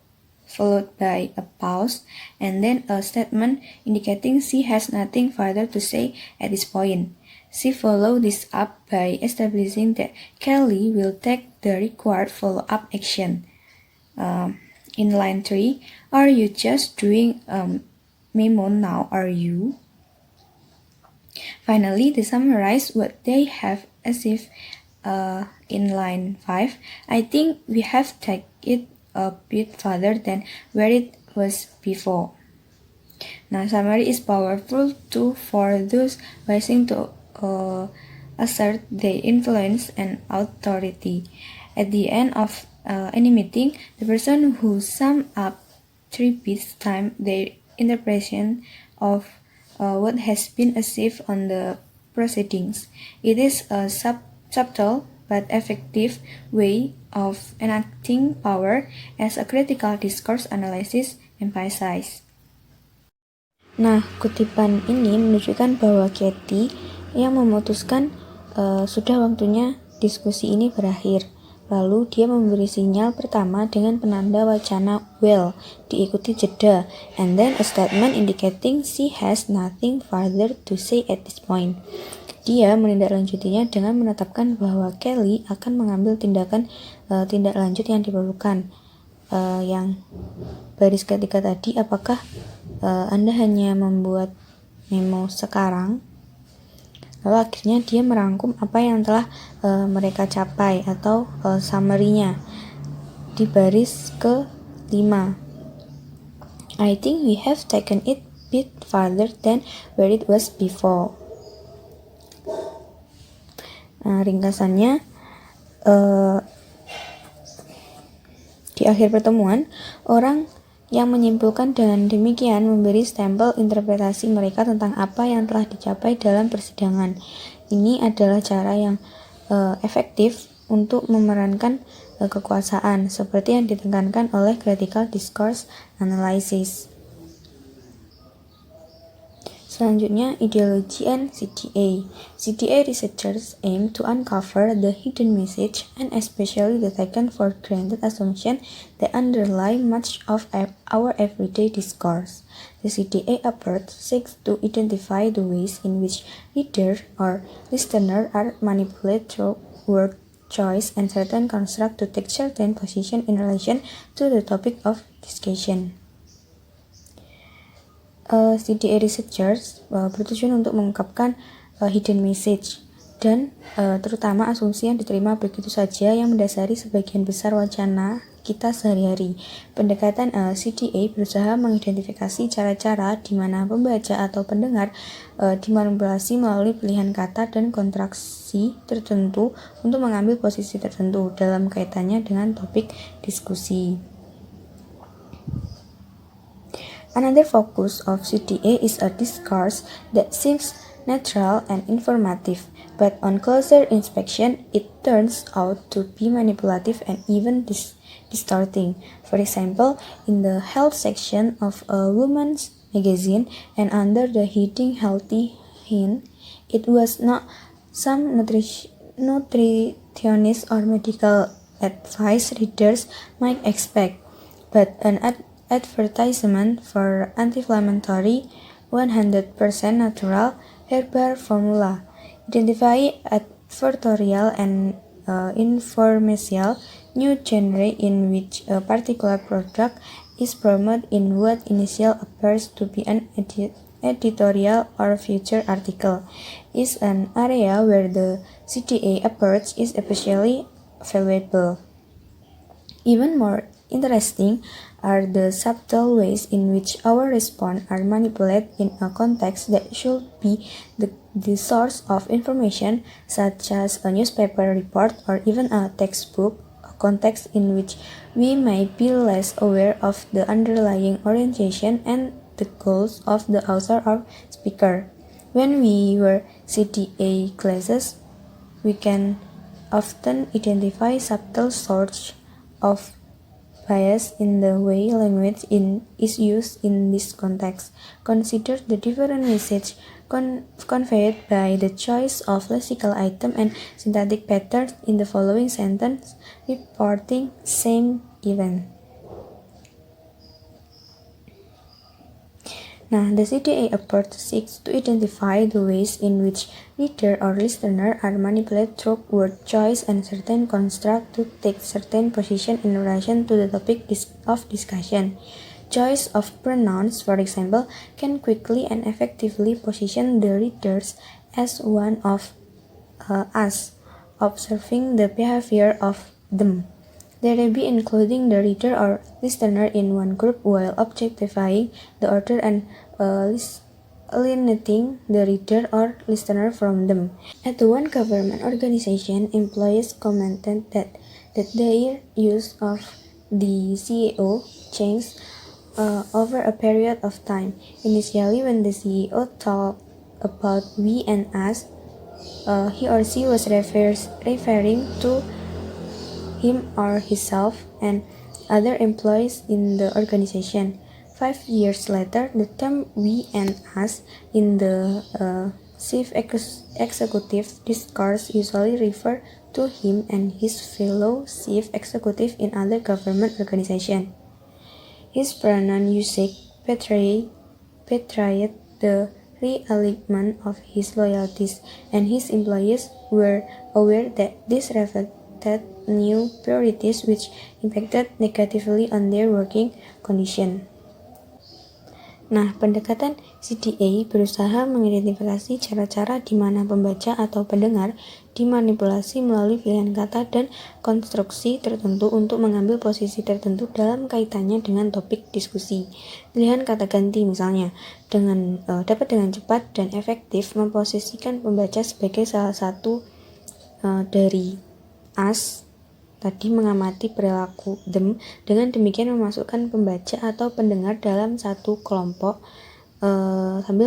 followed by a pause, and then a statement indicating she has nothing further to say at this point. She followed this up by establishing that Kelly will take the required follow-up action. In line 3, are you just doing memo now, are you? Finally, they summarize what they have achieved in line 5. I think we have taken it a bit further than where it was before. Now, summary is powerful too for those wishing to assert their influence and authority. At the end of any meeting, the person who sums up repeats time their interpretation of what has been achieved on the proceedings. It is a subtle but effective way of enacting power as a critical discourse analysis emphasizes. Nah, kutipan ini menunjukkan bahwa Katie yang memutuskan sudah waktunya diskusi ini berakhir. Lalu dia memberi sinyal pertama dengan penanda wacana well, diikuti jeda, and then a statement indicating she has nothing further to say at this point. Dia menindaklanjutinya dengan menetapkan bahwa Kelly akan mengambil tindak lanjut yang diperlukan. Yang baris ketiga tadi, apakah Anda hanya membuat memo sekarang? Lalu akhirnya dia merangkum apa yang telah mereka capai atau summary-nya di baris ke-5. I think we have taken it bit further than where it was before. Ringkasannya di akhir pertemuan, orang yang menyimpulkan dengan demikian memberi stempel interpretasi mereka tentang apa yang telah dicapai dalam persidangan. Ini adalah cara yang efektif untuk memerankan kekuasaan, seperti yang ditekankan oleh critical discourse analysis. Selanjutnya, ideology and CTA. CTA researchers aim to uncover the hidden message and especially the taken for granted assumption that underlie much of our everyday discourse. The CTA approach seeks to identify the ways in which reader or listener are manipulated through word choice and certain construct to take certain position in relation to the topic of discussion. CTA researchers bertujuan untuk mengungkapkan hidden message dan terutama asumsi yang diterima begitu saja yang mendasari sebagian besar wacana kita sehari-hari. Pendekatan CTA berusaha mengidentifikasi cara-cara di mana pembaca atau pendengar dimanipulasi melalui pilihan kata dan konstruksi tertentu untuk mengambil posisi tertentu dalam kaitannya dengan topik diskusi. Another focus of CTA is a discourse that seems neutral and informative, but on closer inspection, it turns out to be manipulative and even distorting. For example, in the health section of a woman's magazine and under the heading Healthy Hin, it was not some nutritionist or medical advice readers might expect, but an advertisement for anti-inflammatory 100% natural herbal formula. Identify advertorial and informational new genre in which a particular product is promoted in what initially appears to be an editorial or feature article is an area where the CTA approach is especially valuable. Even more interesting are the subtle ways in which our response are manipulated in a context that should be the source of information, such as a newspaper report or even a textbook, a context in which we may be less aware of the underlying orientation and the goals of the author or speaker. When we wear CTA glasses, we can often identify subtle sorts of bias in the way language is used in this context. Consider the different message conveyed by the choice of lexical item and syntactic patterns in the following sentence reporting same event. Now, the CTA approach seeks to identify the ways in which reader or listener are manipulated through word choice and certain construct to take certain position in relation to the topic of discussion. Choice of pronouns, for example, can quickly and effectively position the readers as one of us, observing the behavior of them. They may be including the reader or listener in one group while objectifying the other and alienating the reader or listener from them. At one government organization, employees commented that their use of the CEO changed over a period of time. Initially, when the CEO talked about we and us, he or she was referring to him or herself and other employees in the organization. 5 years later, the term we and us in the chief executive discourse usually refer to him and his fellow chief executive in other government organizations. His pronoun usage betrayed the realignment of his loyalties, and his employees were aware that this reflected new priorities which impacted negatively on their working condition. Nah, pendekatan CTA berusaha mengidentifikasi cara-cara di mana pembaca atau pendengar dimanipulasi melalui pilihan kata dan konstruksi tertentu untuk mengambil posisi tertentu dalam kaitannya dengan topik diskusi. Pilihan kata ganti misalnya dapat dengan cepat dan efektif memposisikan pembaca sebagai salah satu dari us tadi mengamati perilaku them, dengan demikian memasukkan pembaca atau pendengar dalam satu kelompok sambil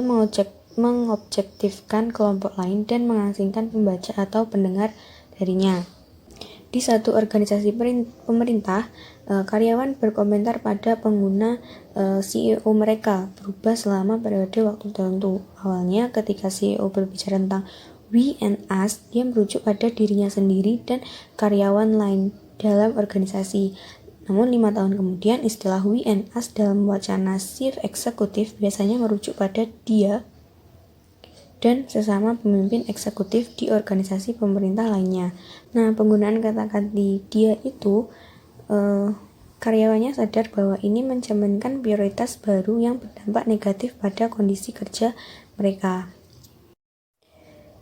mengobjektifkan kelompok lain dan mengasingkan pembaca atau pendengar darinya. Di satu organisasi pemerintah, karyawan berkomentar pada pengguna CEO mereka berubah selama periode waktu tertentu. Awalnya ketika CEO berbicara tentang we and us, dia merujuk pada dirinya sendiri dan karyawan lain dalam organisasi. Namun 5 tahun kemudian, istilah we and us dalam wacana chief eksekutif biasanya merujuk pada dia dan sesama pemimpin eksekutif di organisasi pemerintah lainnya. Nah, penggunaan kata-kata di dia itu karyawannya sadar bahwa ini mencerminkan prioritas baru yang berdampak negatif pada kondisi kerja mereka.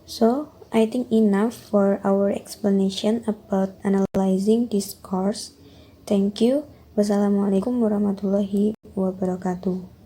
So, I think enough for our explanation about analyzing discourse. Thank you. Wassalamualaikum warahmatullahi wabarakatuh.